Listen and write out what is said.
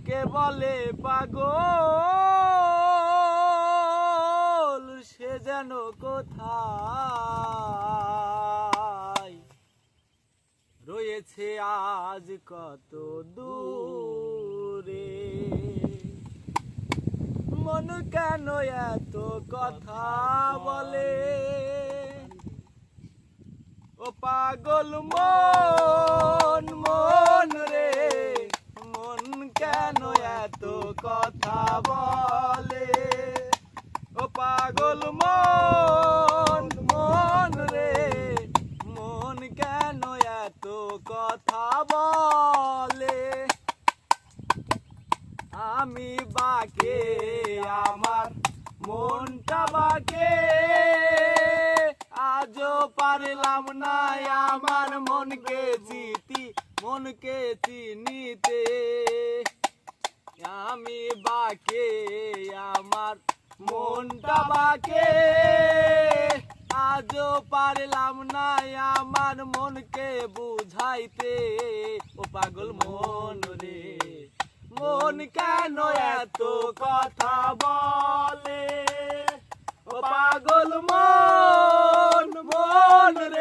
যাকে বলে পাগল সে যেন কোথায় রয়েছে আজ কত দূরে। মন কেন এত কথা বলে ও পাগল মন মন রে, মন কেন এত কথা বলে ও পাগল মন মন রে, মন কেন এত কথা বলে। আমি বাকে আমার মনটা বাকে, আজও পারলাম না আমার মনকে চিনিতে। আমি বাকে আমার মনটা বাকে, আজও পারলাম না আমার মনকে বুঝাইতে ও পাগল মন রে, মন কেন এত কথা বলে ও পাগল মন মন রে।